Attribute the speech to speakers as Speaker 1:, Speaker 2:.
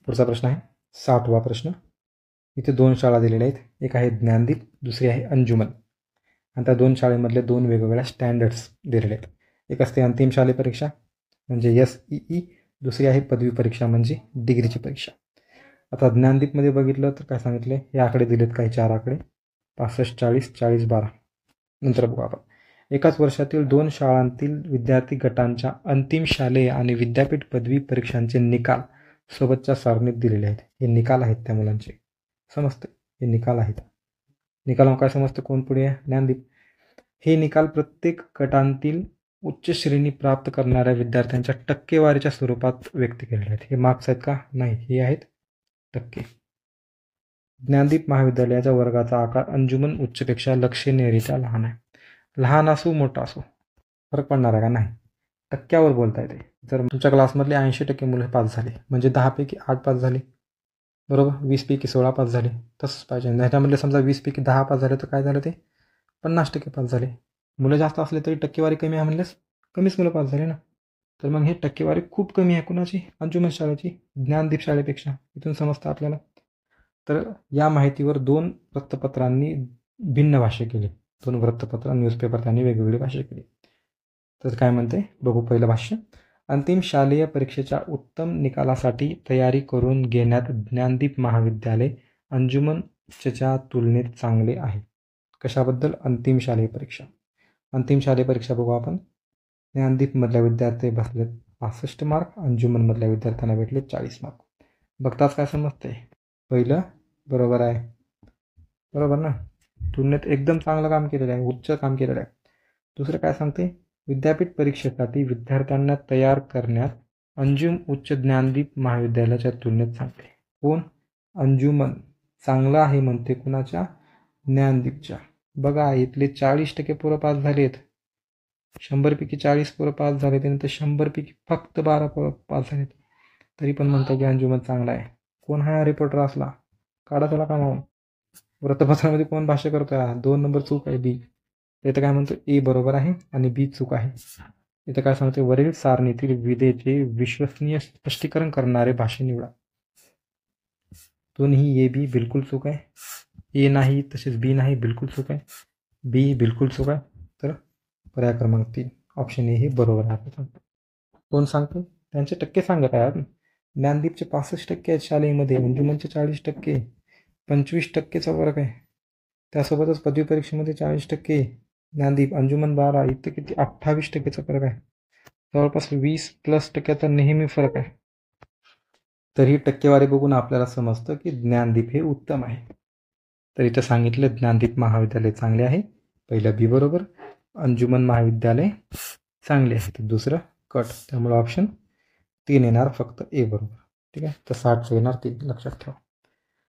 Speaker 1: पुढचा प्रश्न आहे 60वा प्रश्न. इथे 2 शाळा दिलेल्या आहेत. एक आहे ज्ञानदीप, दुसरी आहे अंजुमन. आणि त्या 2 शाळेमधले 2 वेगवेगळ्या स्टँडर्ड्स दिलेले आहेत. एक असते अंतिम शालेय परीक्षा म्हणजे SEE, दुसरी आहे पदवी परीक्षा म्हणजे डिग्रीची परीक्षा. आता ज्ञानदीपमध्ये बघितलं तर काय सांगितले, हे आकडे दिलेत काही 4 आकडे 65, 40, 40, 12. नंतर बघू आपण. एकाच वर्षातील 2 शाळांतील विद्यार्थी गटांच्या अंतिम शालेय आणि विद्यापीठ पदवी परीक्षांचे निकाल सोबतच्या सारणीत दिलेले आहेत. हे निकाल आहेत त्या मुलांचे, समजते, हे निकाल आहेत. निकालावर काय समजते, कोण पुढे आहे, ज्ञानदीप. हे निकाल प्रत्येक गटांतील उच्च श्रेणी प्राप्त करणाऱ्या विद्यार्थ्यांच्या टक्केवारीच्या स्वरूपात व्यक्त केलेले आहेत. हे मार्क्स आहेत का, नाही, हे आहेत टक्के. ज्ञानदीप महाविद्यालयाच्या वर्गाचा आकार अंजुमन उच्चपेक्षा लक्षणीयरित्या लहान आहे. लहान असो मोठा असो फरक पडणार आहे का, नाही, टक्क्यावर बोलता येते. जर तुमच्या क्लासमधले 80% मुलं पास झाले म्हणजे 10 पैकी 8 पास झाले, बरोबर, 20 पैकी 16 पास झाले, तसंच पाहिजे. ह्याच्यामधले समजा 20 पैकी 10 पास झाले तर काय झालं, ते 50% पास झाले. मुलं जास्त असले तरी टक्केवारी कमी आहे म्हणलेच कमीच मुलं पास झाले ना. तर मग हे टक्केवारी खूप कमी आहे कुणाची, अंजुमन शाळेची ज्ञानदीप शाळेपेक्षा. इथून समजतं आपल्याला. तर या माहितीवर 2 वृत्तपत्रांनी भिन्न भाष्य केले. 2 वृत्तपत्र न्यूजपेपर त्यांनी वेगवेगळी भाष्य केली. तर काय म्हणते बघू. पहिलं भाष्य. अंतिम शालेय परीक्षेच्या उत्तम निकालासाठी तयारी करून घेण्यात ज्ञानदीप महाविद्यालय अंजुमनच्या तुलनेत चांगले आहे. कशाबद्दल, अंतिम शालेय परीक्षा. अंतिम शालेय परीक्षा बघू आपण. ज्ञानदीपमधल्या विद्यार्थी बसलेत 65 मार्क, अंजुमनमधल्या विद्यार्थ्यांना भेटले 40 मार्क. बघताच काय समजते, पहिलं बरोबर आहे, बरोबर ना, तुलनेत एकदम चांगलं काम केलेलं आहे, उच्च काम केलेलं आहे. दुसरं काय सांगते, विद्यापीठ परीक्षेसाठी विद्यार्थ्यांना तयार करण्यात अंजुम उच्च ज्ञानदीप महाविद्यालयाच्या तुलनेत सांगते. कोण, अंजुमन चांगलं आहे म्हणते कुणाच्या, ज्ञानदीपच्या. बघा इथले 40% पोरं पास झालेत, 100 पैकी 40 पोरं पास झाले, त्यानंतर 100 पैकी फक्त 12 पोरं पास झालेत, तरी पण म्हणतात की अंजुमन चांगला आहे. कोण हा रिपोर्टर असला, काढा त्याला कामावून. वृत्तपत्रामध्ये कोण भाष्य करतोय, 2 नंबर चूक आहे, बी. इथं काय म्हणतो, ए बरोबर आहे आणि बी चूक आहे. इथं काय सांगते, वरील सारणीतील विधेचे विश्वसनीय स्पष्टीकरण करणारे भाष्य निवडा. दोन्ही ए बी बिलकुल चूक आहे, ए नाही तसेच बी नाही, बिलकुल चूक आहे, बी बिलकुल चूक आहे. तर पर्याय क्रमांक 3 ऑप्शन ए हे बरोबर आहे. कोण सांगतो, त्यांचे टक्के सांगत आहे. ज्ञानदीपचे 65% आहेत शालेयमध्ये, अंजुमनचे 40%, 25%चा फरक आहे. त्यासोबतच पदवी परीक्षेमध्ये 40%, ज्ञानदीप, अंजुमन 12, इथं किती 28%चा फरक आहे. जवळपास 20+% नेहमी फरक आहे. तर ही टक्केवारी बघून आपल्याला समजतं की ज्ञानदीप हे उत्तम आहे. तर इथं सांगितलं ज्ञानदीप महाविद्यालय चांगले आहे, पहिलं बी बरोबर, अंजुमन महाविद्यालय चांगले आहे, तर दुसरं कट. त्यामुळे ऑप्शन 3 येणार, फक्त ए बरोबर. ठीक आहे, तर 60 येणार 3, लक्षात ठेवा.